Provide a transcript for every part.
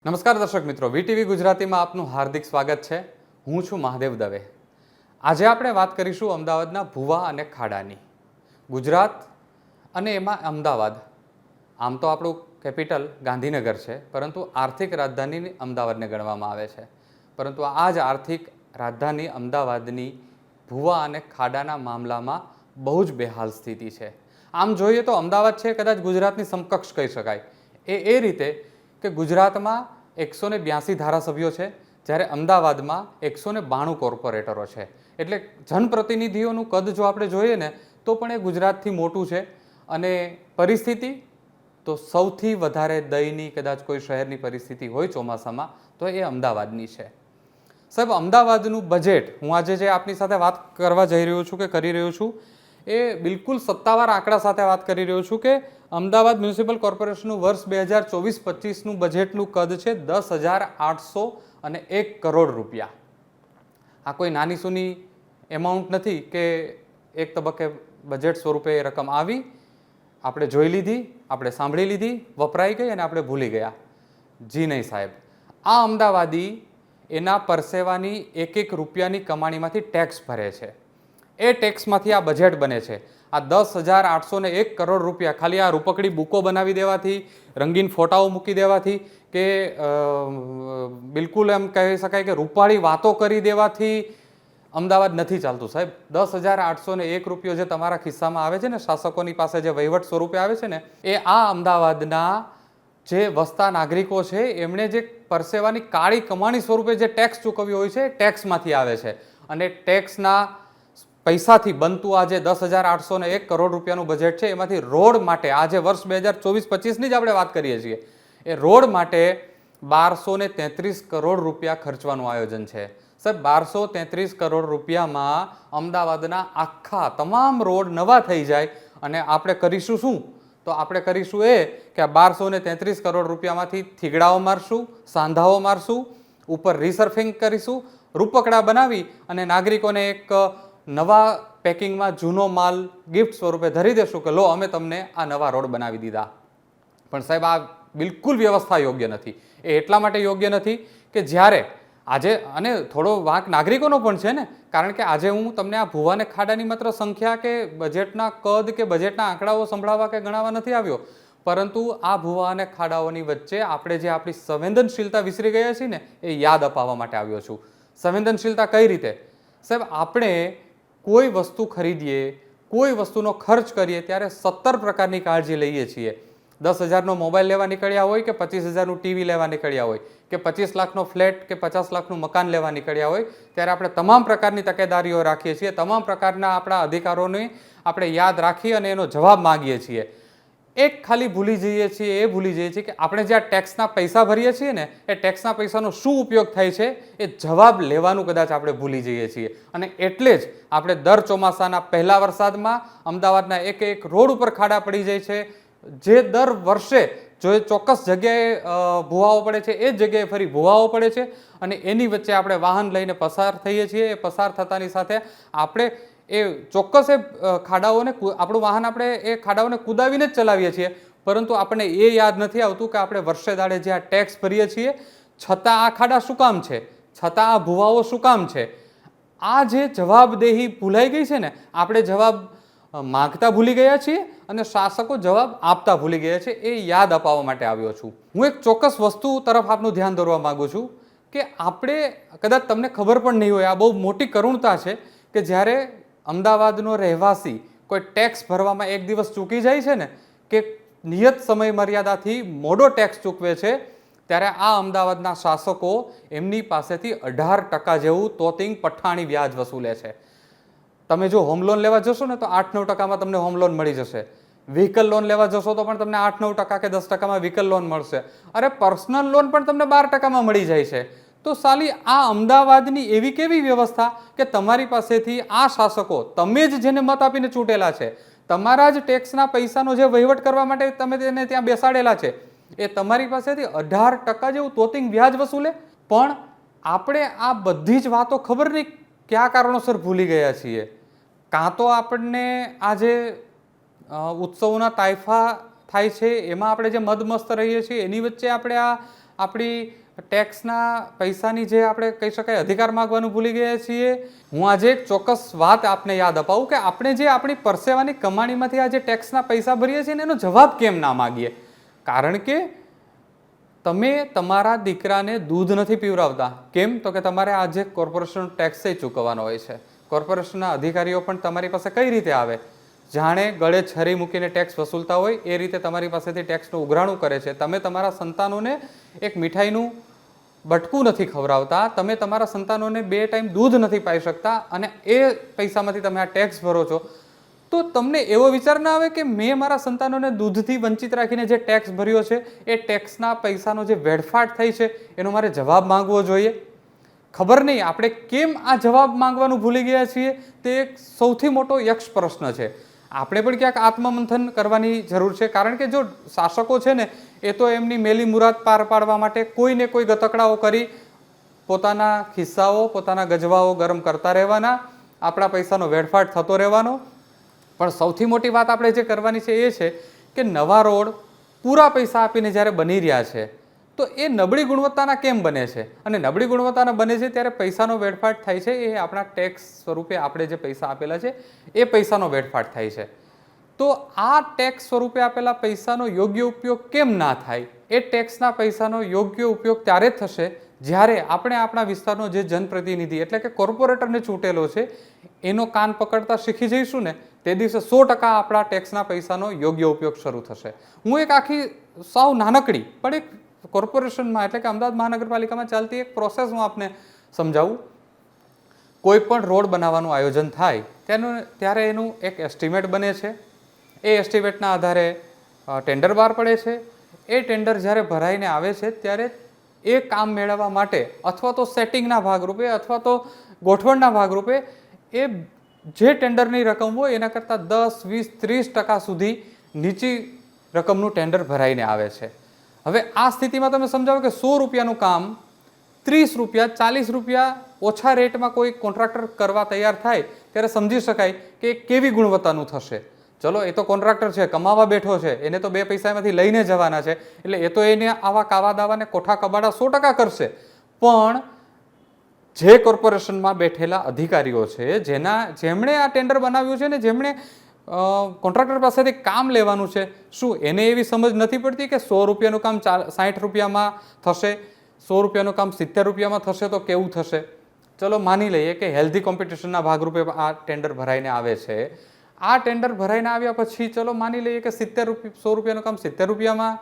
નમસ્કાર દર્શક મિત્રો, વીટીવી ગુજરાતીમાં આપનું હાર્દિક સ્વાગત છે. હું છું મહાદેવ દવે. આજે આપણે વાત કરીશું અમદાવાદના ભૂવા અને ખાડાની. ગુજરાત અને એમાં અમદાવાદ, આમ તો આપણું કેપિટલ ગાંધીનગર છે, પરંતુ આર્થિક રાજધાની અમદાવાદને ગણવામાં આવે છે. પરંતુ આ જ આર્થિક રાજધાની અમદાવાદની ભૂવા અને ખાડાના મામલામાં બહુ જ બેહાલ સ્થિતિ છે. આમ જોઈએ તો અમદાવાદ છે કદાચ ગુજરાતની સમકક્ષ કહી શકાય. એ રીતે કે ગુજરાતમાં 182 ધારાસભ્યો છે, જ્યારે અમદાવાદમાં 192 કોર્પોરેટરો છે. એટલે જનપ્રતિનિધિઓનું કદ જો આપણે જોઈએ ને તો પણ એ ગુજરાતથી મોટું છે. અને પરિસ્થિતિ તો સૌથી વધારે દયનીય કદાચ કોઈ શહેરની પરિસ્થિતિ હોય ચોમાસામાં તો એ અમદાવાદની છે. સાહેબ, અમદાવાદનું બજેટ હું આજે જે આપની સાથે વાત કરવા જઈ રહ્યો છું કે કરી રહ્યો છું એ બિલકુલ સત્તાવાર આંકડા સાથે વાત કરી રહ્યો છું કે અમદાવાદ મ્યુનિસિપલ કોર્પોરેશનનું વર્ષ 2024-25નું બજેટનું કદ છે 10,801 કરોડ રૂપિયા. આ કોઈ નાની સૂની એમાઉન્ટ નથી કે એક તબક્કે બજેટ સ્વરૂપે એ રકમ આવી, આપણે જોઈ લીધી, આપણે સાંભળી લીધી, વપરાઈ ગઈ અને આપણે ભૂલી ગયા. જી નહીં સાહેબ, આ અમદાવાદી એના પરસેવાની એક રૂપિયાની કમાણીમાંથી ટેક્સ ભરે છે. એ ટેક્સમાંથી આ બજેટ બને છે. આ 10,801 કરોડ રૂપિયા ખાલી આ રૂપકડી બુકો બનાવી દેવાથી, રંગીન ફોટાઓ મૂકી દેવાથી કે બિલકુલ એમ કહી શકાય કે રૂપાળી વાતો કરી દેવાથી અમદાવાદ નથી ચાલતું સાહેબ. 10,801 રૂપિયો જે તમારા ખિસ્સામાં આવે છે ને, શાસકોની પાસે જે વહીવટ સ્વરૂપે આવે છે ને, એ આ અમદાવાદના જે વસતા નાગરિકો છે એમણે જે પરસેવાની કાળી કમાણી સ્વરૂપે જે ટેક્સ ચૂકવ્યો હોય છે એ ટેક્સમાંથી આવે છે. અને ટેક્સના પૈસાથી બનતું આ જે 10,801 કરોડ રૂપિયાનું બજેટ છે એમાંથી રોડ માટે આજે વર્ષ 2024-25ની જ આપણે વાત કરીએ છીએ, એ રોડ માટે 1233 કરોડ રૂપિયા ખર્ચવાનું આયોજન છે. સાહેબ, 1233 કરોડ રૂપિયામાં અમદાવાદના આખા તમામ રોડ નવા થઈ જાય અને આપણે કરીશું શું? તો આપણે કરીશું એ કે આ 1233 કરોડ રૂપિયામાંથી થીગડાઓ મારશું, સાંધાઓ મારશું, ઉપર રિસર્ફિંગ કરીશું, રૂપકડા બનાવી અને નાગરિકોને એક નવા પેકિંગમાં જૂનો માલ ગિફ્ટ સ્વરૂપે ધરી દેશું કે લો, અમે તમને આ નવા રોડ બનાવી દીધા. પણ સાહેબ, આ બિલકુલ વ્યવસ્થા યોગ્ય નથી. એ એટલા માટે યોગ્ય નથી કે જ્યારે આજે, અને થોડો વાંક નાગરિકોનો પણ છે ને, કારણ કે આજે હું તમને આ ભૂવા અને ખાડાની માત્ર સંખ્યા કે બજેટના કદ કે બજેટના આંકડાઓ સંભળાવવા કે ગણાવવા નથી આવ્યો, પરંતુ આ ભૂવા અને ખાડાઓની વચ્ચે આપણે જે આપણી સંવેદનશીલતા વિસરી ગયા છીએ ને એ યાદ અપાવવા માટે આવ્યો છું. સંવેદનશીલતા કઈ રીતે? સાહેબ, આપણે કોઈ વસ્તુ ખરીદીએ, કોઈ વસ્તુનો ખર્ચ કરીએ ત્યારે 17 પ્રકારની કાળજી લઈએ છીએ. 10,000નો મોબાઈલ લેવા નીકળ્યા હોય કે 25,000નું ટીવી લેવા નીકળ્યા હોય કે 25 લાખનો ફ્લેટ કે 50 લાખનું મકાન લેવા નીકળ્યા હોય, ત્યારે આપણે તમામ પ્રકારની તકેદારીઓ રાખીએ છીએ, તમામ પ્રકારના આપણા અધિકારોને આપણે યાદ રાખી અને એનો જવાબ માંગીએ છીએ. એક ખાલી ભૂલી જઈએ છીએ, એ ભૂલી જઈએ છીએ કે આપણે જે આ ટેક્સના પૈસા ભરીએ છીએ ને એ ટેક્સના પૈસાનો શું ઉપયોગ થાય છે એ જવાબ લેવાનું કદાચ આપણે ભૂલી જઈએ છીએ. અને એટલે જ આપણે દર ચોમાસાના પહેલા વરસાદમાં અમદાવાદના એક રોડ ઉપર ખાડા પડી જાય છે, જે દર વર્ષે જો ચોક્કસ જગ્યાએ ભૂવાઓ પડે છે એ જ જગ્યાએ ફરી ભૂવાઓ પડે છે અને એની વચ્ચે આપણે વાહન લઈને પસાર થઈએ છીએ. એ પસાર થતાની સાથે આપણે એ ચોક્કસ એ ખાડાઓને, આપણું વાહન આપણે એ ખાડાઓને કુદાવીને જ ચલાવીએ છીએ, પરંતુ આપણને એ યાદ નથી આવતું કે આપણે વર્ષે દાડે જે આ ટેક્સ ભરીએ છીએ છતાં આ ખાડા શું કામ છે, છતાં આ ભૂવાઓ શું કામ છે. આ જે જવાબદેહી ભૂલાઈ ગઈ છે ને, આપણે જવાબ માગતા ભૂલી ગયા છીએ અને શાસકો જવાબ આપતા ભૂલી ગયા છે, એ યાદ અપાવવા માટે આવ્યો છું. હું એક ચોક્કસ વસ્તુ તરફ આપનું ધ્યાન દોરવા માંગુ છું કે આપણે, કદાચ તમને ખબર પણ નહીં હોય, આ બહુ મોટી કરુણતા છે કે જ્યારે અમદાવાદનો રહેવાસી કોઈ ટેક્સ ભરવામાં એક દિવસ ચૂકી જાય છે ને, કે નિયત સમય મર્યાદાથી મોડો ટેક્સ ચૂકવે છે, ત્યારે આ અમદાવાદના શાસકો એમની પાસેથી 18% જેવું તોતિંગ પઠાણી વ્યાજ વસૂલે છે. તમે જો હોમ લોન લેવા જશો ને તો 8-9%માં તમને હોમ લોન મળી જશે. વ્હીકલ લોન લેવા જશો તો પણ તમને 8-9% કે 10%માં વ્હીકલ લોન મળશે. અરે, પર્સનલ લોન પણ તમને 12%માં મળી જાય છે. તો સાલી આ અમદાવાદની એવી કેવી વ્યવસ્થા કે તમારી પાસેથી આ શાસકો, તમે જ જેને મત આપીને ચૂંટેલા છે, તમારા જ ટેક્સના પૈસાનો જે વહીવટ કરવા માટે તમે તેને ત્યાં બેસાડેલા છે, એ તમારી પાસેથી 18% જેવું તોતિંગ વ્યાજ વસૂલે. પણ આપણે આ બધી જ વાતો ખબર નહીં કયા કારણોસર ભૂલી ગયા છીએ. કાં તો આપણને આ જે ઉત્સવોના તાઇફા થાય છે એમાં આપણે જે મદમસ્ત રહીએ છીએ એની વચ્ચે આપણે આપણી ટેક્સના પૈસાની જે આપણે કહી શકાય અધિકાર માગવાનું ભૂલી ગયા છીએ. હું આજે એક ચોક્કસ વાત આપને યાદ અપાવું કે આપણે જે આપણી પરસેવાની કમાણીમાંથી આ જે ટેક્સના પૈસા ભરીએ છીએ એનો જવાબ કેમ ના માગીએ. કારણ કે તમે તમારા દીકરાને દૂધ નથી પીવડાવતા. કેમ? તો કે તમારે આજે કોર્પોરેશન ટેક્સ ચૂકવવાનો હોય છે. કોર્પોરેશનના અધિકારીઓ પણ તમારી પાસે કઈ રીતે આવે? જાણે ગળે છરી મૂકીને ટેક્સ વસૂલતા હોય એ રીતે તમારી પાસેથી ટેક્સનું ઉઘરાણું કરે છે. તમે તમારા સંતાનોને એક મીઠાઈનું બટકું નથી ખવડાવતા, તમે તમારા સંતાનોને 2 ટાઈમ દૂધ નથી પાઈ શકતા અને એ પૈસામાંથી તમે આ ટેક્સ ભરો છો. તો તમને એવો વિચાર ના આવે કે મેં મારા સંતાનોને દૂધથી વંચિત રાખીને જે ટેક્સ ભર્યો છે એ ટેક્સના પૈસાનો જે વેડફાટ થઈ છે એનો મારે જવાબ માંગવો જોઈએ? ખબર નહીં આપણે કેમ આ જવાબ માંગવાનું ભૂલી ગયા છીએ. તે એક સૌથી મોટો યક્ષ પ્રશ્ન છે. આપણે પણ ક્યાંક આત્મમંથન કરવાની જરૂર છે. કારણ કે જો શાસકો છે ને એ તો એમની મેલી મુરાદ પાર પાડવા માટે કોઈને કોઈ ગતકડાઓ કરી પોતાના ખિસ્સાઓ પોતાના ગજવાઓ ગરમ કરતા રહેવાના, આપણા પૈસાનો વેડફાટ થતો રહેવાનો. પણ સૌથી મોટી વાત આપણે જે કરવાની છે એ છે કે નવા રોડ પૂરા પૈસા આપીને જ્યારે બની રહ્યા છે તો એ નબળી ગુણવત્તાના કેમ બને છે? અને નબળી ગુણવત્તાના બને છે ત્યારે પૈસાનો વેડફાટ થાય છે એ આપણા ટેક્સ સ્વરૂપે આપણે જે પૈસા આપેલા છે એ પૈસાનો વેડફાટ થાય છે. તો આ ટેક્સ સ્વરૂપે આપેલા પૈસાનો યોગ્ય ઉપયોગ કેમ ના થાય? એ ટેક્સના પૈસાનો યોગ્ય ઉપયોગ ત્યારે જ થશે જ્યારે આપણે આપણા વિસ્તારનો જે જનપ્રતિનિધિ એટલે કે કોર્પોરેટરને ચૂંટેલો છે એનો કાન પકડતા શીખી જઈશું ને તે દિવસે 100% આપણા ટેક્સના પૈસાનો યોગ્ય ઉપયોગ શરૂ થશે. હું એક આખી સાવ નાનકડી પણ એક કોર્પોરેશનમાં એટલે કે અમદાવાદ મહાનગરપાલિકામાં ચાલતી એક પ્રોસેસ હું આપને સમજાવું. કોઈ પણ રોડ બનાવવાનું આયોજન થાય ત્યારે એનું એક એસ્ટિમેટ બને છે. એ એસ્ટિમેટના આધારે ટેન્ડર બહાર પડે છે. એ ટેન્ડર જ્યારે ભરાઈને આવે છે ત્યારે એ કામ મેળવવા માટે અથવા તો સેટિંગના ભાગરૂપે અથવા તો ગોઠવણના ભાગરૂપે એ જે ટેન્ડરની રકમ હોય એના કરતાં 10, 20, 30% સુધી નીચી રકમનું ટેન્ડર ભરાઈને આવે છે. હવે આ સ્થિતિમાં તમે સમજાવો કે 100 રૂપિયાનું કામ 30 રૂપિયા 40 રૂપિયા ઓછા રેટમાં કોઈ કોન્ટ્રાક્ટર કરવા તૈયાર થાય ત્યારે સમજી શકાય કે કેવી ગુણવત્તાનું થશે. ચલો એ તો કોન્ટ્રાક્ટર છે, કમાવા બેઠો છે, એને તો 2 પૈસામાંથી લઈને જવાના છે એટલે એ તો એને આવા કાવા દાવાને કોઠા કબાડા 100% કરશે. પણ જે કોર્પોરેશનમાં બેઠેલા અધિકારીઓ છે જેમણે આ ટેન્ડર બનાવ્યું છે ને જેમણે કોન્ટ્રાક્ટર પાસેથી કામ લેવાનું છે, શું એને એવી સમજ નથી પડતી કે 100 રૂપિયાનું કામ 60 રૂપિયામાં થશે, 100 રૂપિયાનું કામ 70 રૂપિયામાં થશે તો કેવું થશે? ચલો માની લઈએ કે હેલ્ધી કોમ્પિટિશનના ભાગરૂપે આ ટેન્ડર ભરાઈને આવે છે. આ ટેન્ડર ભરાઈને આવ્યા પછી ચલો માની લઈએ કે 100 રૂપિયાનું કામ 70 રૂપિયામાં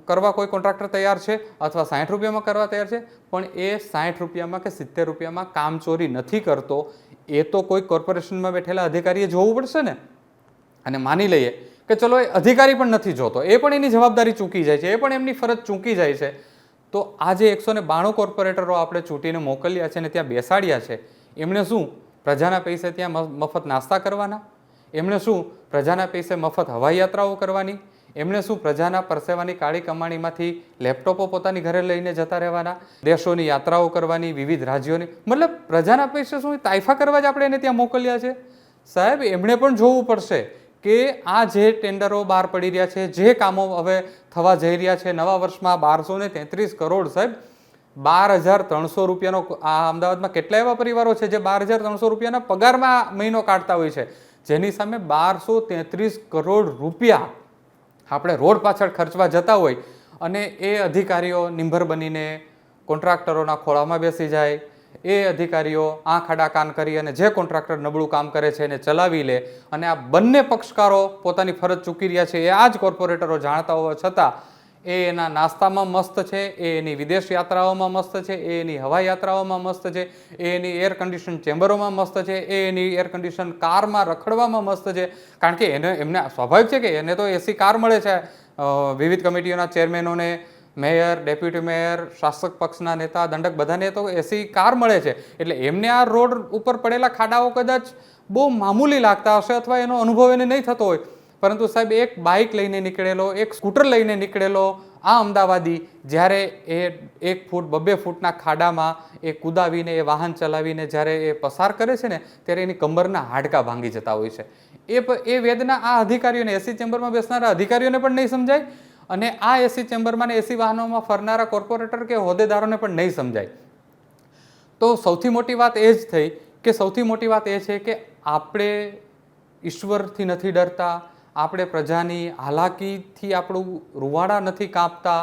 કરવા કોઈ કોન્ટ્રાક્ટર તૈયાર છે અથવા 60 રૂપિયામાં કરવા તૈયાર છે. પણ એ 60 રૂપિયામાં કે 70 રૂપિયામાં કામ ચોરી નથી કરતો એ તો કોઈ કોર્પોરેશનમાં બેઠેલા અધિકારીએ જોવું પડશે ને. અને માની લઈએ કે ચલો એ અધિકારી પણ નથી જોતો, એ પણ એની જવાબદારી ચૂકી જાય છે, એ પણ એમની ફરજ ચૂકી જાય છે. તો આ જે 192 કોર્પોરેટરો આપણે ચૂંટીને મોકલ્યા છે અને ત્યાં બેસાડ્યા છે એમણે શું પ્રજાના પૈસે ત્યાં મફત નાસ્તા કરવાના? એમણે શું પ્રજાના પૈસે મફત હવાઈ યાત્રાઓ કરવાની? એમણે શું પ્રજાના પરસેવાની કાળી કમાણીમાંથી લેપટોપો પોતાની ઘરે લઈને જતા રહેવાના? દેશોની યાત્રાઓ કરવાની, વિવિધ રાજ્યોની, મતલબ પ્રજાના પૈસે શું તાઇફા કરવા જ આપણે એને ત્યાં મોકલ્યા છે? સાહેબ એમણે પણ જોવું પડશે કે આ જે ટેન્ડરો બહાર પડી રહ્યા છે, જે કામો હવે થવા જઈ રહ્યા છે નવા વર્ષમાં 1233 કરોડ, સાહેબ 12,300 રૂપિયાનો આ અમદાવાદમાં કેટલા એવા પરિવારો છે જે 12,300 રૂપિયાના પગારમાં મહિનો કાઢતા હોય છે, જેની સામે 1233 કરોડ રૂપિયા આપણે રોડ પાછળ ખર્ચવા જતા હોય અને એ અધિકારીઓ નિંભર બનીને કોન્ટ્રાક્ટરોના ખોળામાં બેસી જાય. એ અધિકારીઓ આંખ આડા કાન કરી અને જે કોન્ટ્રાક્ટર નબળું કામ કરે છે એને ચલાવી લે અને આ બંને પક્ષકારો પોતાની ફરજ ચૂકી રહ્યા છે એ આ જ કોર્પોરેટરો જાણતા હોવા છતાં એ એના નાસ્તામાં મસ્ત છે, એ એની વિદેશ યાત્રાઓમાં મસ્ત છે, એ એની હવાઈ યાત્રાઓમાં મસ્ત છે, એ એની એર કન્ડિશન ચેમ્બરોમાં મસ્ત છે, એ એની એર કન્ડિશન કારમાં રખડવામાં મસ્ત છે. કારણ કે એમને સ્વાભાવિક છે કે એને તો એસી કાર મળે છે. વિવિધ કમિટીઓના ચેરમેનોને, મેયર, ડેપ્યુટી મેયર, શાસક પક્ષના નેતા, દંડક બધાને તો એસી કાર મળે છે એટલે એમને આ રોડ ઉપર પડેલા ખાડાઓ કદાચ બહુ મામૂલી લાગતા હશે અથવા એનો અનુભવ એને નહીં થતો હોય. પરંતુ સાહેબ એક બાઇક લઈને નીકળેલો, એક સ્કૂટર લઈને નીકળેલો આ અમદાવાદી જ્યારે એ 1 ફૂટ 2 ફૂટના ખાડામાં એ કૂદાવીને એ વાહન ચલાવીને જ્યારે એ પસાર કરે છે ને ત્યારે એની કમરના હાડકાં ભાંગી જતા હોય છે. એ વેદના આ અધિકારીઓને, એસી ચેમ્બરમાં બેસનારા અધિકારીઓને પણ નહીં સમજાય અને આ એસી ચેમ્બરમાં ને એસી વાહનોમાં ફરનારા કોર્પોરેટર કે હોદ્દેદારોને પણ નહીં સમજાય. તો સૌથી મોટી વાત એ જ થઈ કે સૌથી મોટી વાત એ છે કે આપણે ઈશ્વરથી નથી ડરતા, આપણે પ્રજાની હાલાકીથી આપણું રૂવાડા નથી કાપતા,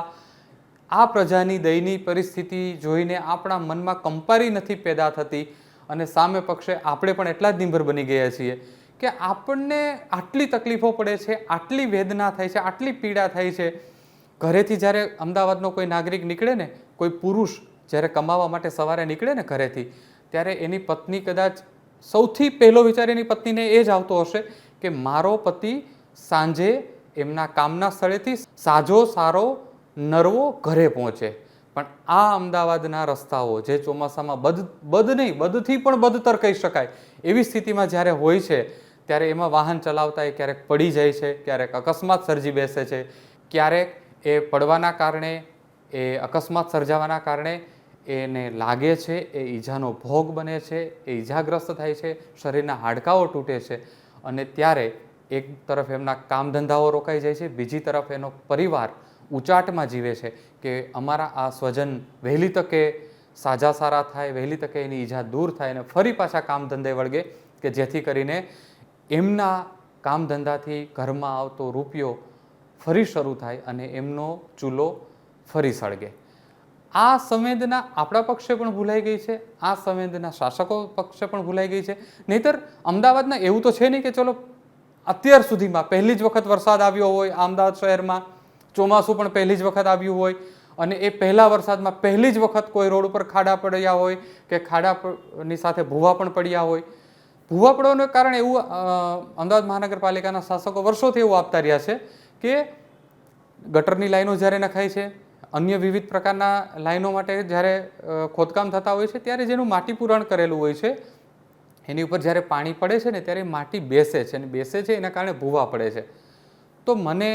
આ પ્રજાની દયનીય પરિસ્થિતિ જોઈને આપણા મનમાં કંપારી નથી પેદા થતી, અને સામે પક્ષે આપણે પણ એટલા જ નિર્ભર બની ગયા છીએ કે આપણને આટલી તકલીફો પડે છે, આટલી વેદના થાય છે, આટલી પીડા થાય છે. ઘરેથી જ્યારે અમદાવાદનો કોઈ નાગરિક નીકળે ને, કોઈ પુરુષ જ્યારે કમાવા માટે સવારે નીકળે ને ઘરેથી, ત્યારે એની પત્ની કદાચ સૌથી પહેલો વિચાર એની પત્નીને એ જ આવતો હશે કે મારો પતિ સાંજે એમના કામના સ્થળેથી સાજો સારો નરવો ઘરે પહોંચે. પણ આ અમદાવાદના રસ્તાઓ જે ચોમાસામાં બદથી પણ બદતર કહી શકાય એવી સ્થિતિમાં જ્યારે હોય છે, ત્યારે એમાં વાહન ચલાવતા એ ક્યારેક પડી જાય છે, ક્યારેક અકસ્માત સર્જી બેસે છે, ક્યારેક એ પડવાના કારણે, એ અકસ્માત સર્જાવાના કારણે એને લાગે છે, એ ઈજાનો ભોગ બને છે, એ ઈજાગ્રસ્ત થાય છે, શરીરના હાડકાઓ તૂટે છે. અને ત્યારે એક તરફ એમના કામ ધંધાઓ રોકાઈ જાય છે, બીજી તરફ એનો પરિવાર ઉચાટમાં જીવે છે કે અમારા આ સ્વજન વહેલી તકે સાજા સારા થાય, વહેલી તકે એની ઈજા દૂર થાય અને ફરી પાછા કામ ધંધે વળગે, કે જેથી કરીને એમના કામ ધંધાથી ઘરમાં આવતો રૂપિયો ફરી શરૂ થાય અને એમનો ચૂલો ફરી સળગે. આ સંવેદના આપણા પક્ષે પણ ભૂલાઈ ગઈ છે, આ સંવેદના શાસકો પક્ષે પણ ભૂલાઈ ગઈ છે. નહીંતર અમદાવાદના એવું તો છે નહીં કે ચલો અત્યાર સુધીમાં પહેલી જ વખત વરસાદ આવ્યો હોય અમદાવાદ શહેરમાં, ચોમાસું પણ પહેલી જ વખત આવ્યું હોય, અને એ પહેલા વરસાદમાં પહેલી જ વખત કોઈ રોડ ઉપર ખાડા પડ્યા હોય કે ખાડાની સાથે ભૂવા પણ પડ્યા હોય. ભૂવા પડવાનું કારણ એવું અમદાવાદ મહાનગરપાલિકાના શાસકો વર્ષોથી એવું આપતા રહ્યા છે કે ગટરની લાઈનો જ્યારે નખાય છે, અન્ય વિવિધ પ્રકારના લાઈનો માટે જ્યારે ખોદકામ થતા હોય છે, ત્યારે જેનું માટી પુરાણ કરેલું હોય છે એની ઉપર જ્યારે પાણી પડે છે ને ત્યારે માટી બેસે છે, અને બેસે છે એના કારણે ભૂવા પડે છે. તો મને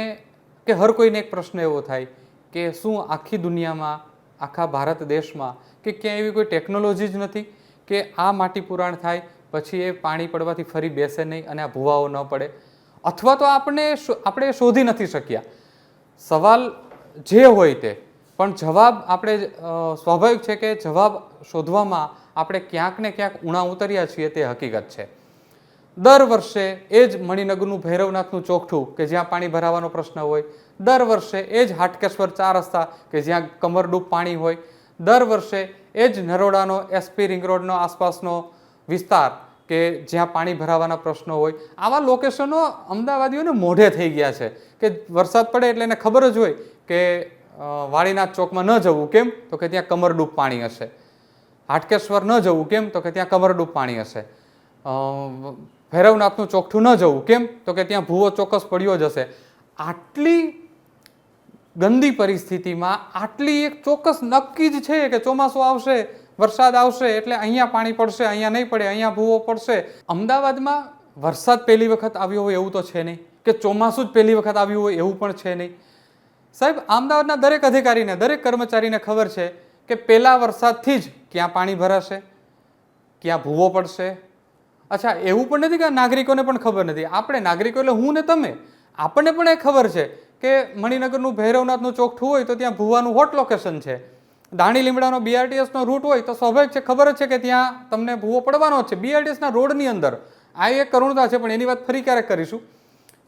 કે હર કોઈને એક પ્રશ્ન એવો થાય કે શું આખી દુનિયામાં, આખા ભારત દેશમાં કે ક્યાંય એવી કોઈ ટેકનોલોજી જ નથી કે આ માટી પુરાણ થાય પછી એ પાણી પડવાથી ફરી બેસે નહીં અને આ ભૂવાઓ ન પડે? અથવા તો આપણે શોધી નથી શક્યા. સવાલ જે હોય તે, પણ જવાબ આપણે સ્વાભાવિક છે કે જવાબ શોધવામાં આપણે ક્યાંક ને ક્યાંક ઉણા ઉતર્યા છીએ, તે હકીકત છે. દર વર્ષે એ જ મણિનગરનું ભૈરવનાથનું ચોકઠું કે જ્યાં પાણી ભરાવાનો પ્રશ્ન હોય, દર વર્ષે એ જ હાટકેશ્વર 4 રસ્તા કે જ્યાં કમરડૂબ પાણી હોય, દર વર્ષે એ જ નરોડાનો એસપી રિંગ રોડનો આસપાસનો વિસ્તાર કે જ્યાં પાણી ભરાવાના પ્રશ્નો હોય. આવા લોકેશનો અમદાવાદીઓને મોઢે થઈ ગયા છે કે વરસાદ પડે એટલે એને ખબર જ હોય કે વાળીનાથ ચોકમાં ન જવું, કેમ તો કે ત્યાં કમરડૂબ પાણી હશે. હાટકેશ્વર ન જવું, કેમ તો કે ત્યાં કમરડૂબ પાણી હશે. ભૈરવનાથનું ચોકઠું ન જવું, કેમ તો કે ત્યાં ભૂવો ચોક્કસ પડ્યો જ હશે. આટલી ગંદી પરિસ્થિતિમાં આટલી એક ચોક્કસ નક્કી જ છે કે ચોમાસું આવશે, વરસાદ આવશે એટલે અહીંયા પાણી પડશે, અહીંયા નહીં પડે, અહીંયા ભૂવો પડશે. અમદાવાદમાં વરસાદ પહેલી વખત આવ્યો હોય એવું તો છે નહીં, કે ચોમાસું જ પહેલી વખત આવ્યું હોય એવું પણ છે નહીં. સાહેબ, અમદાવાદના દરેક અધિકારીને, દરેક કર્મચારીને ખબર છે કે પહેલા વરસાદથી જ ક્યાં પાણી ભરાશે, ક્યાં ભૂવો પડશે. અચ્છા, એવું પણ નથી કે નાગરિકોને પણ ખબર નથી. આપણે નાગરિકો એટલે હું ને તમે, આપણને પણ એ ખબર છે કે મણિનગરનું ભૈરવનાથનું ચોકઠું હોય તો ત્યાં ભૂવાનું હોટ લોકેશન છે. દાણી લીમડાનો BRTSનો રૂટ હોય તો સ્વાભાવિક છે, ખબર જ છે કે ત્યાં તમને ભૂવો પડવાનો જ છે, BRTSના રોડની અંદર. આ એક કરુણતા છે, પણ એની વાત ફરી ક્યારેક કરીશું.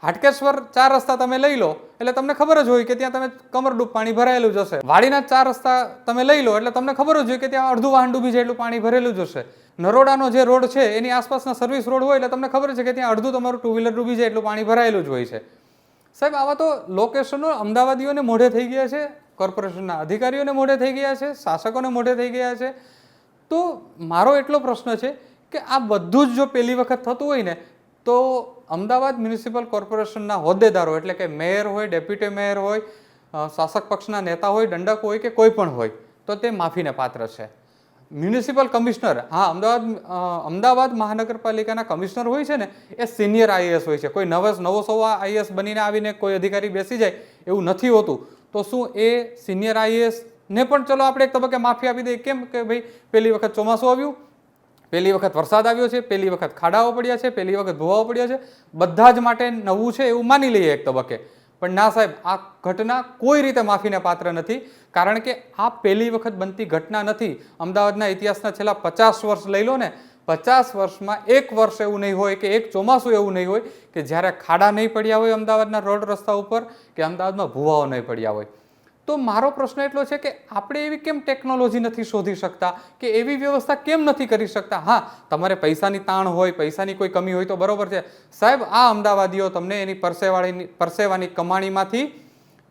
હાટકેશ્વર 4 રસ્તા તમે લઈ લો એટલે તમને ખબર જ હોય કે ત્યાં તમે કમરડૂબ પાણી ભરાયેલું જ હશે. વાડીના 4 રસ્તા તમે લઈ લો એટલે તમને ખબર જ હોય કે ત્યાં અડધું વાહન ડૂબી જાય એટલું પાણી ભરેલું જ હશે. નરોડાનો જે રોડ છે એની આસપાસના સર્વિસ રોડ હોય એટલે તમને ખબર છે કે ત્યાં અડધું તમારું 2 વ્હીલર ડૂબી જાય એટલું પાણી ભરાયેલું જ હોય છે. સાહેબ, આવા તો લોકેશનો અમદાવાદીઓને મોઢે થઈ ગયા છે, કોર્પોરેશનના અધિકારીઓને મોઢે થઈ ગયા છે, શાસકોને મોઢે થઈ ગયા છે. તો મારો એટલો પ્રશ્ન છે કે આ બધું જ જો પહેલી વખત થતું હોય ને તો અમદાવાદ મ્યુનિસિપલ કોર્પોરેશનના હોદ્દેદારો એટલે કે મેયર હોય, ડેપ્યુટી મેયર હોય, શાસક પક્ષના નેતા હોય, દંડક હોય કે કોઈ પણ હોય તો તે માફીને પાત્ર છે. મ્યુનિસિપલ કમિશનર, હા, અમદાવાદ મહાનગરપાલિકાના કમિશનર હોય છે ને એ સિનિયર IAS હોય છે. કોઈ નવો સવા IAS બનીને આવીને કોઈ અધિકારી બેસી જાય એવું નથી હોતું. તો શું એ સિનિયર IAS ને પણ ચલો આપણે એક તબક્કે માફી આપી દઈએ? કેમ કે ભાઈ પહેલી વખત ચોમાસું આવ્યું, પહેલી વખત વરસાદ આવ્યો છે, પહેલી વખત ખાડાઓ પડ્યા છે, પહેલી વખત ભૂવાઓ પડ્યા છે, બધા જ માટે નવું છે એવું માની લઈએ એક તબક્કે. પણ ના સાહેબ, આ ઘટના કોઈ રીતે માફીને પાત્ર નથી, કારણ કે આ પહેલી વખત બનતી ઘટના નથી. અમદાવાદના ઇતિહાસના છેલ્લા 50 વર્ષ લઈ લો ને, 50 વર્ષમાં એક વર્ષ એવું નહીં હોય કે એક ચોમાસું એવું નહીં હોય કે જ્યારે ખાડા નહીં પડ્યા હોય અમદાવાદના રોડ રસ્તા ઉપર, કે અમદાવાદમાં ભૂવાઓ નહીં પડ્યા હોય. તો મારો પ્રશ્ન એટલો છે કે આપણે એવી કેમ ટેકનોલોજી નથી શોધી શકતા, કે એવી વ્યવસ્થા કેમ નથી કરી શકતા? હા, તમારે પૈસાની તાણ હોય, પૈસાની કોઈ કમી હોય તો બરોબર છે સાહેબ. આ અમદાવાદીઓ તમને એની પરસેવાની કમાણીમાંથી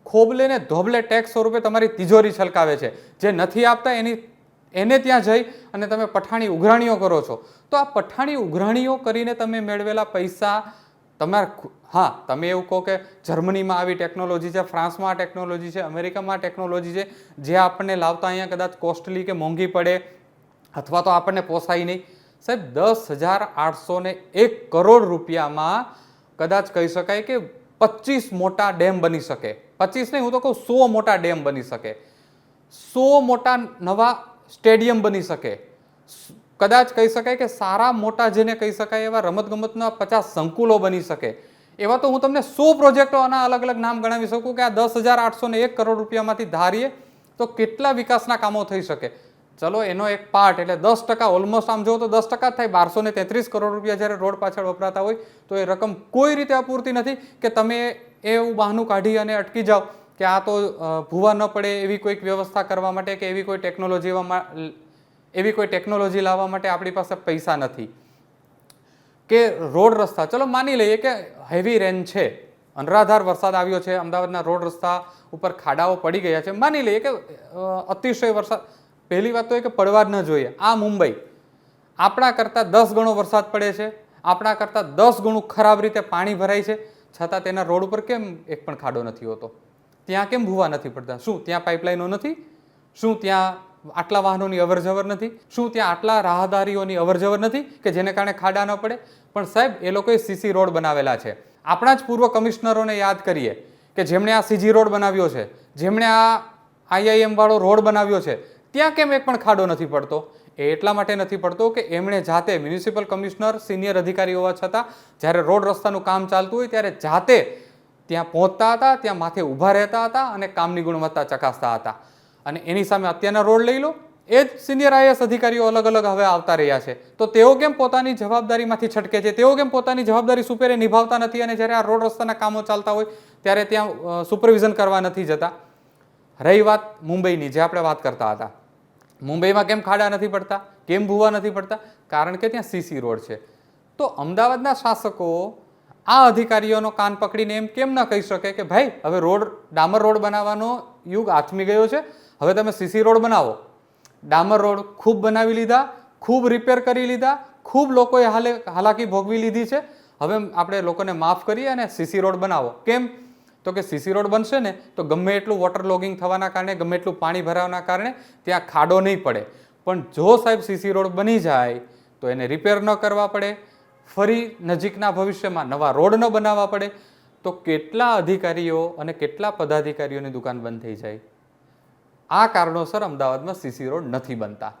ખોબલે ને ધોબલે ટેક્સ સ્વરૂપે તમારી તિજોરી છલકાવે છે. જે નથી આપતા એને ત્યાં જઈ અને તમે પઠાણી ઉઘરાણીઓ કરો છો. તો આ પઠાણી ઉઘરાણીઓ કરીને તમે મેળવેલા પૈસા હા, તમે એવું કહો કે જર્મનીમાં આવી ટેકનોલોજી છે, ફ્રાન્સમાં આ ટેકનોલોજી છે, અમેરિકામાં ટેકનોલોજી છે, જે આપણને લાવતા અહીંયા કદાચ કોસ્ટલી કે મોંઘી પડે અથવા તો આપણને પોસાય નહીં. સાહેબ, 10,801 કરોડ રૂપિયામાં કદાચ કહી શકાય કે 25 મોટા ડેમ બની શકે. 25 નહીં, હું તો કહું 100 મોટા ડેમ બની શકે, 100 મોટા નવા સ્ટેડિયમ બની શકે, કદાચ કહી શકાય કે સારા મોટા જેને કહી શકાય એવા રમતગમતના 50 સંકુલો બની શકે. એવા તો હું તમને 100 પ્રોજેક્ટોના અલગ અલગ નામ ગણાવી શકું કે આ 10,801 કરોડ રૂપિયામાંથી ધારીએ તો કેટલા વિકાસના કામો થઈ શકે. ચલો, એનો એક પાર્ટ એટલે 10%, ઓલમોસ્ટ આમ જોવો તો 10% જ થાય. 1233 કરોડ રૂપિયા જ્યારે રોડ પાછળ વપરાતા હોય તો એ રકમ કોઈ રીતે અપૂરતી નથી કે તમે એવું બહાનું કાઢી અને અટકી જાઓ કે આ તો ભૂવા ન પડે એવી કોઈક વ્યવસ્થા કરવા માટે કે એવી કોઈ ટેકનોલોજી લાવવા માટે આપણી પાસે પૈસા નથી. કે રોડ રસ્તા, ચલો માની લઈએ કે હેવી રેન છે, અનરાધાર વરસાદ આવ્યો છે, અમદાવાદના રોડ રસ્તા ઉપર ખાડાઓ પડી ગયા છે, માની લઈએ કે અતિશય વરસાદ, પહેલી વાત તો એ કે પડવા જ ન જોઈએ. આ મુંબઈ આપણા કરતાં 10 ગણો વરસાદ પડે છે, આપણા કરતાં 10 ગણું ખરાબ રીતે પાણી ભરાય છે, છતાં તેના રોડ ઉપર કેમ એક પણ ખાડો નથી હોતો? ત્યાં કેમ ભૂવા નથી પડતા? શું ત્યાં પાઇપલાઇનો નથી? શું ત્યાં આટલા વાહનોની અવરજવર નથી? શું ત્યાં આટલા રાહદારીઓની અવરજવર નથી કે જેને કારણે ખાડા ન પડે? પણ સાહેબ, એ લોકોએ સીસી રોડ બનાવેલા છે. આપણા જ પૂર્વ કમિશનરોને યાદ કરીએ કે જેમણે આ સીજી રોડ બનાવ્યો છે, જેમણે આ IIM વાળો રોડ બનાવ્યો છે, ત્યાં કેમ એક પણ ખાડો નથી પડતો? એ એટલા માટે નથી પડતો કે એમણે જાતે, મ્યુનિસિપલ કમિશનર સિનિયર અધિકારી હોવા છતાં જ્યારે રોડ રસ્તાનું કામ ચાલતું હોય ત્યારે જાતે ત્યાં પહોંચતા હતા, ત્યાં માથે ઊભા રહેતા હતા અને કામની ગુણવત્તા ચકાસતા હતા. અને એની સામે અત્યારના રોડ લઈ લો, એ જ સિનિયર IAS અધિકારીઓ અલગ અલગ હવે આવતા રહ્યા છે. તો તેઓ કેમ પોતાની જવાબદારીમાંથી છટકે છે? તેઓ કેમ પોતાની જવાબદારી સુપેરે નિભાવતા નથી? અને જ્યારે આ રોડ રસ્તાના કામો ચાલતા હોય ત્યારે ત્યાં સુપરવિઝન કરવા નથી જતા? રહી વાત મુંબઈની, જે આપણે વાત કરતા હતા, મુંબઈમાં કેમ ખાડા નથી પડતા, કેમ ભૂવા નથી પડતા? કારણ કે ત્યાં સીસી રોડ છે. તો અમદાવાદના શાસકો આ અધિકારીઓનો કાન પકડીને એમ કેમ ન કહી શકે કે ભાઈ, હવે ડામર રોડ બનાવવાનો યુગ આથમી ગયો છે, હવે તમે સીસી રોડ બનાવો. ડામર રોડ ખૂબ બનાવી લીધા, ખૂબ રિપેર કરી લીધા, ખૂબ લોકોએ હાલાકી ભોગવી લીધી છે, હવે આપણે લોકોને માફ કરીએ અને સીસી રોડ બનાવો. કેમ? તો કે સીસી રોડ બનશે ને તો ગમે એટલું વોટર લોગિંગ થવાના કારણે, ગમે એટલું પાણી ભરાવાના કારણે ત્યાં ખાડો નહીં પડે. પણ જો સાહેબ સીસી રોડ બની જાય તો એને રિપેર ન કરવા પડે, ફરી નજીકના ભવિષ્યમાં નવા રોડ ન બનાવવા પડે, તો કેટલા અધિકારીઓ અને કેટલા પદાધિકારીઓની દુકાન બંધ થઈ જાય. આ કારણોસર અમદાવાદમાં સીસી રોડ નથી બનતા.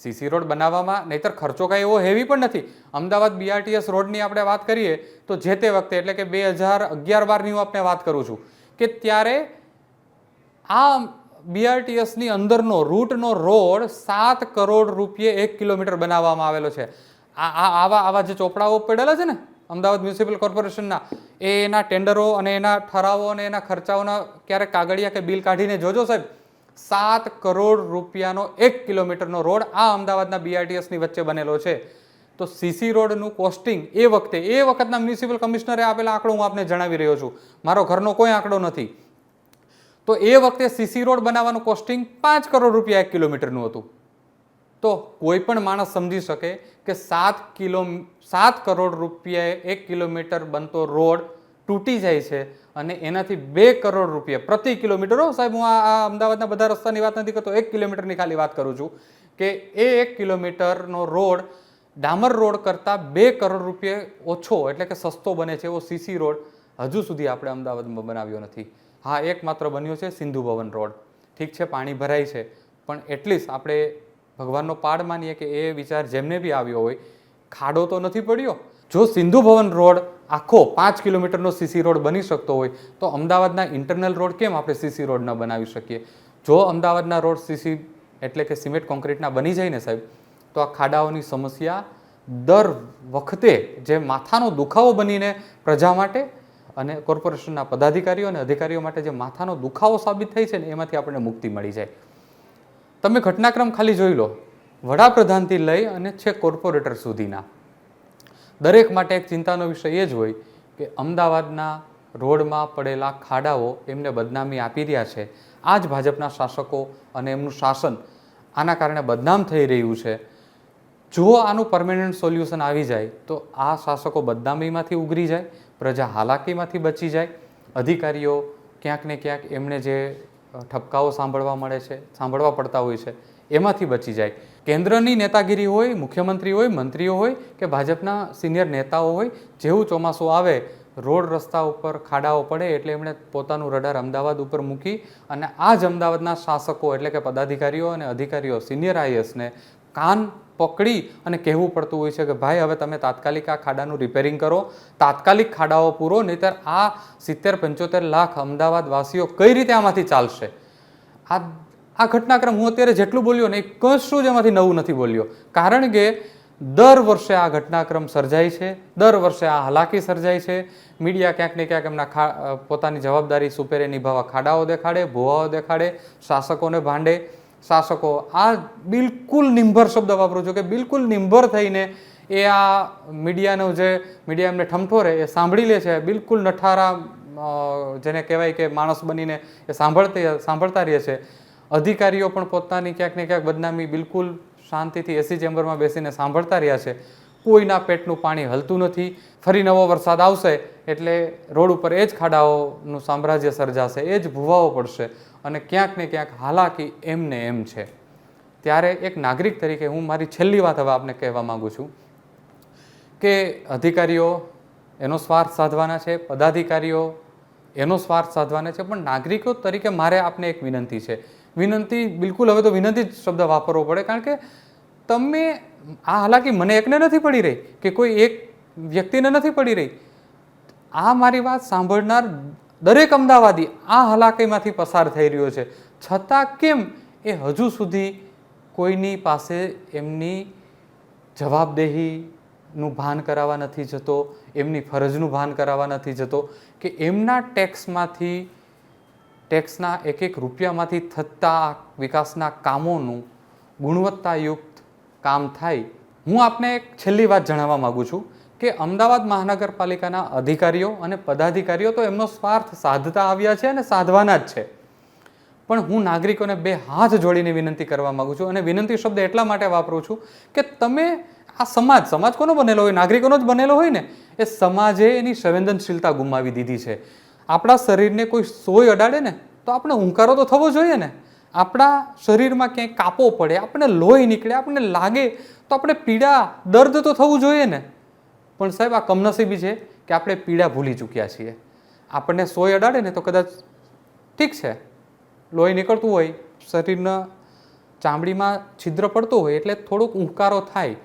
સીસી રોડ બનાવવામાં નહીતર ખર્ચો કાંઈ એવો હેવી પણ નથી. અમદાવાદ BRTS રોડની આપણે વાત કરીએ તો જે તે વખતે, એટલે કે 2011-12ની હું આપને વાત કરું છું, કે ત્યારે આ BRTSની અંદરનો રૂટનો રોડ 7 કરોડ રૂપિયે 1 કિલોમીટર બનાવવામાં આવેલો છે. આવા જે ચોપડાઓ પડેલા છે ને અમદાવાદ મ્યુનિસિપલ કોર્પોરેશનના, એના ટેન્ડરો અને એના ઠરાવો અને એના ખર્ચાઓના ક્યારેક કાગળિયા કે બિલ કાઢીને જોજો સાહેબ. 7 કરોડ રૂપિયાનો 1 કિલોમીટરનો રોડ આ અમદાવાદના BRTSની વચ્ચે બનેલો છે. તો સીસી રોડનું કોસ્ટિંગ એ વખતના મ્યુનિસિપલ કમિશનરે આપેલા આંકડો હું આપને જણાવી રહ્યો છું, મારો ઘરનો કોઈ આંકડો નથી. તો એ વખતે સીસી રોડ બનાવવાનું કોસ્ટિંગ 5 કરોડ રૂપિયા 1 કિલોમીટરનું હતું. તો કોઈ પણ માણસ સમજી શકે કે 7 કરોડ રૂપિયાએ 1 કિલોમીટર બનતો રોડ તૂટી જાય છે અને એનાથી 2 કરોડ રૂપિયા પ્રતિ કિલોમીટર. સાહેબ, હું આ અમદાવાદના બધા રસ્તાની વાત નથી કરતો, 1 કિલોમીટરની ખાલી વાત કરું છું કે એ 1 કિલોમીટરનો રોડ ડામર રોડ કરતાં 2 કરોડ રૂપિયા ઓછો, એટલે કે સસ્તો બને છે એવો સીસી રોડ હજુ સુધી આપણે અમદાવાદમાં બનાવ્યો નથી. હા, એકમાત્ર બન્યો છે સિંધુ ભવન રોડ. ઠીક છે, પાણી ભરાય છે, પણ એટલીસ્ટ આપણે ભગવાનનો પાડ માનીએ કે એ વિચાર જેમને બી આવ્યો હોય, ખાડો તો નથી પડ્યો. જો સિંધુ ભવન રોડ આખો 5 કિલોમીટરનો સીસી રોડ બની શકતો હોય તો અમદાવાદના ઇન્ટરનલ રોડ કેમ આપણે સીસી રોડ ન બનાવી શકીએ? જો અમદાવાદના રોડ સીસી એટલે કે સિમેન્ટ કોન્ક્રીટના બની જાય ને સાહેબ, તો આ ખાડાઓની સમસ્યા દર વખતે જે માથાનો દુખાવો બનીને પ્રજા માટે અને કોર્પોરેશનના પદાધિકારીઓ અને અધિકારીઓ માટે જે માથાનો દુખાવો સાબિત થાય છે ને, એમાંથી આપણને મુક્તિ મળી જાય. તમે ઘટનાક્રમ ખાલી જોઈ લો, વડાપ્રધાનથી લઈ અને છેક કોર્પોરેટર સુધીના દરેક માટે એક ચિંતાનો વિષય એ જ હોય કે અમદાવાદના રોડમાં પડેલા ખાડાઓ એમને બદનામી આપી રહ્યા છે. આ જ ભાજપના શાસકો અને એમનું શાસન આના કારણે બદનામ થઈ રહ્યું છે. જો આનું પરમેનન્ટ સોલ્યુશન આવી જાય તો આ શાસકો બદનામીમાંથી ઉગરી જાય, પ્રજા હાલાકીમાંથી બચી જાય, અધિકારીઓ ક્યાંક ને ક્યાંક એમને જે ઠપકાઓ સાંભળવા પડતા હોય છે એમાંથી બચી જાય. કેન્દ્રની નેતાગીરી હોય, મુખ્યમંત્રી હોય, મંત્રીઓ હોય કે ભાજપના સિનિયર નેતાઓ હોય, જેવું ચોમાસું આવે, રોડ રસ્તા ઉપર ખાડાઓ પડે એટલે એમણે પોતાનું રડાર અમદાવાદ ઉપર મૂકી અને આ જ અમદાવાદના શાસકો એટલે કે પદાધિકારીઓ અને અધિકારીઓ સિનિયર આઈએસને કાન પકડી અને કહેવું પડતું હોય છે કે ભાઈ હવે તમે તાત્કાલિક આ ખાડાનું રિપેરિંગ કરો, તાત્કાલિક ખાડાઓ પૂરો, નહીંતર આ 70-75 લાખ અમદાવાદવાસીઓ કઈ રીતે આમાંથી ચાલશે? આ ઘટનાક્રમ હું અત્યારે જેટલું બોલ્યો ને, એ કશું જ એમાંથી નવું નથી બોલ્યો. કારણ કે દર વર્ષે આ ઘટનાક્રમ સર્જાય છે, દર વર્ષે આ હાલાકી સર્જાય છે. મીડિયા ક્યાંક ને ક્યાંક એમના પોતાની જવાબદારી સુપેરે નિભાવવા ખાડાઓ દેખાડે, ભુવાઓ દેખાડે, શાસકોને ભાંડે. શાસકો આ બિલકુલ નિંભર શબ્દ વાપરું છું કે બિલકુલ નિંભર થઈને એ આ મીડિયાનો જે મીડિયા એમને ઠમઠોરે એ સાંભળી લે છે. બિલકુલ નઠારા જેને કહેવાય કે માણસ બનીને એ સાંભળતા રહે છે. અધિકારીઓ પણ પોતાની ક્યાંક ને ક્યાંક બદનામી બિલકુલ શાંતિથી એસી ચેમ્બરમાં બેસીને સાંભળતા રહ્યા છે. કોઈના પેટનું પાણી હલતું નથી. ફરી નવો વરસાદ આવશે એટલે રોડ ઉપર એ જ ખાડાઓનું સામ્રાજ્ય સર્જાશે, એ જ ભૂવાઓ પડશે અને ક્યાંક ને ક્યાંક હાલાકી એમને એમ છે. ત્યારે એક નાગરિક તરીકે હું મારી છેલ્લી વાત હવે આપને કહેવા માગું છું કે અધિકારીઓ એનો સ્વાર્થ સાધવાના છે, પદાધિકારીઓ એનો સ્વાર્થ સાધવાના છે, પણ નાગરિકો તરીકે મારે આપને એક વિનંતી છે. વિનંતી બિલકુલ હવે તો વિનંતી જ શબ્દ વાપરવો પડે, કારણ કે તમે આ હાલાકી મને એકને નથી પડી રહી કે કોઈ એક વ્યક્તિને નથી પડી રહી. આ મારી વાત સાંભળનાર દરેક અમદાવાદી આ હાલાકીમાંથી પસાર થઈ રહ્યો છે, છતાં કેમ એ હજુ સુધી કોઈની પાસે એમની જવાબદેહીનું ભાન કરાવવા નથી જતો, એમની ફરજનું ભાન કરાવવા નથી જતો કે એમના ટેક્સના એક એક રૂપિયામાંથી થતા વિકાસના કામોનું ગુણવત્તાયુક્ત કામ થાય. હું આપને એક છેલ્લી વાત જણાવવા માગું છું કે અમદાવાદ મહાનગરપાલિકાના અધિકારીઓ અને પદાધિકારીઓ તો એમનો સ્વાર્થ સાધતા આવ્યા છે અને સાધવાના જ છે, પણ હું નાગરિકોને બે હાથ જોડીને વિનંતી કરવા માગું છું. અને વિનંતી શબ્દ એટલા માટે વાપરું છું કે તમે આ સમાજ કોનો બનેલો હોય? નાગરિકોનો જ બનેલો હોય ને. એ સમાજે એની સંવેદનશીલતા ગુમાવી દીધી છે. આપણા શરીરને કોઈ સોય અડાડે ને તો આપણે હુંકારો તો થવો જોઈએ ને. આપણા શરીરમાં ક્યાંય કાપો પડે, આપણે લોહી નીકળે, આપણને લાગે તો આપણે પીડા, દર્દ તો થવું જોઈએ ને. પણ સાહેબ આ કમનસીબી છે કે આપણે પીડા ભૂલી ચૂક્યા છીએ. આપણને સોય અડાડે ને તો કદાચ ઠીક છે, લોહી નીકળતું હોય, શરીરના ચામડીમાં છિદ્ર પડતું હોય એટલે થોડોક ઉંકારો થાય,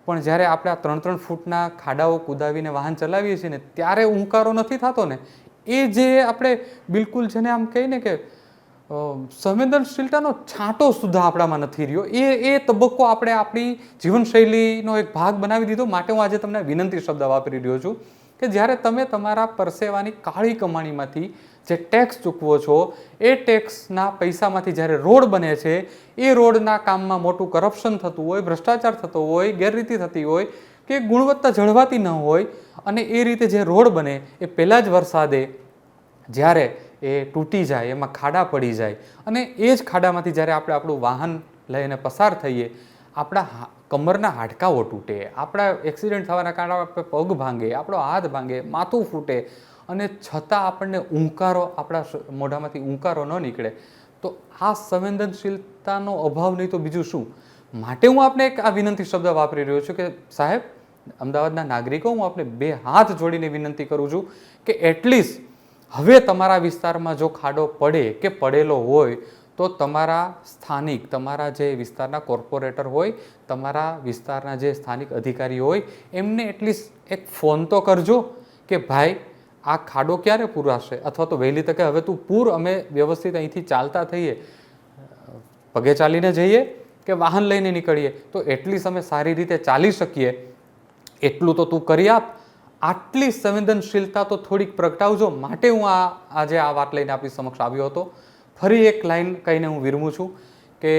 પણ જ્યારે આપણે આ 3-3 ફૂટના ખાડાઓ કુદાવીને વાહન ચલાવીએ છીએ ને ત્યારે ઉંકારો નથી થતો ને. એ જે આપણે બિલકુલ જેને આમ કહીએ ને કે સંવેદનશીલતાનો છાંટો સુદ્ધા આપણામાં નથી રહ્યો, એ તબક્કો આપણે આપણી જીવનશૈલીનો એક ભાગ બનાવી દીધો. માટે હું આજે તમને વિનંતી શબ્દ વાપરી રહ્યો છું કે જ્યારે તમે તમારા પરસેવાની કાળી કમાણીમાંથી જે ટેક્સ ચૂકવો છો, એ ટેક્સના પૈસામાંથી જ્યારે રોડ બને છે, એ રોડના કામમાં મોટું કરપ્શન થતું હોય, ભ્રષ્ટાચાર થતો હોય, ગેરરીતિ થતી હોય કે ગુણવત્તા જળવાતી ન હોય, અને એ રીતે જે રોડ બને એ પહેલાં જ વરસાદે જ્યારે એ તૂટી જાય, એમાં ખાડા પડી જાય અને એ જ ખાડામાંથી જ્યારે આપણે આપણું વાહન લઈને પસાર થઈએ, આપણા કમરના હાડકાઓ તૂટે, આપણા એક્સિડન્ટ થવાના કારણે આપણે પગ ભાંગે, આપણો હાથ ભાંગે, માથું ફૂટે, અને છતાં આપણને ઉંકારો, આપણા મોઢામાંથી ઉંકારો ન નીકળે, તો આ સંવેદનશીલતાનો અભાવ નહીં તો બીજું શું. માટે હું આપને એક આ વિનંતી શબ્દ વાપરી રહ્યો છું કે સાહેબ, અમદાવાદના નાગરિકો, હું આપને બે હાથ જોડીને વિનંતી કરું છું કે એટલીસ્ટ હવે તમારા વિસ્તારમાં જો ખાડો પડે કે પડેલો હોય તો તમારા સ્થાનિક, તમારા જે વિસ્તારના કોર્પોરેટર હોય, તમારા વિસ્તારના જે સ્થાનિક અધિકારીઓ હોય, એમને એટલીસ્ટ એક ફોન તો કરજો કે ભાઈ આ ખાડો ક્યારે પૂરાશે, અથવા તો વહેલી તકે હવે તું પૂર, અમે વ્યવસ્થિત અહીંથી ચાલતા થઈએ, પગે ચાલીને જઈએ કે વાહન લઈને નીકળીએ, તો એટલીસ્ટ અમે સારી રીતે ચાલી શકીએ એટલું તો તું કરી આપ. આટલી સંવેદનશીલતા તો થોડીક પ્રગટાવજો. માટે હું આજે આ વાત લઈને આપણી સમક્ષ આવ્યો હતો. ફરી એક લાઈન કહીને હું વિરમું છું કે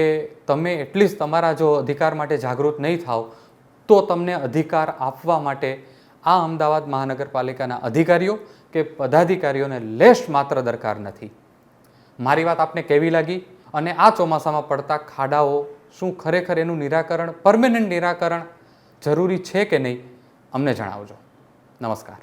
તમે એટલીસ્ટ તમારા જો અધિકાર માટે જાગૃત નહીં થાવ તો તમને અધિકાર આપવા માટે આ અમદાવાદ મહાનગરપાલિકાના અધિકારીઓ કે પદાધિકારીઓને લેશ માત્ર દરકાર નથી. મારી વાત આપને કેવી લાગી? અને આ ચોમાસામાં પડતા ખાડાઓ શું ખરેખર એનું નિરાકરણ, પરમેનન્ટ નિરાકરણ જરૂરી છે કે નહીં, અમને જણાવજો. નમસ્કાર.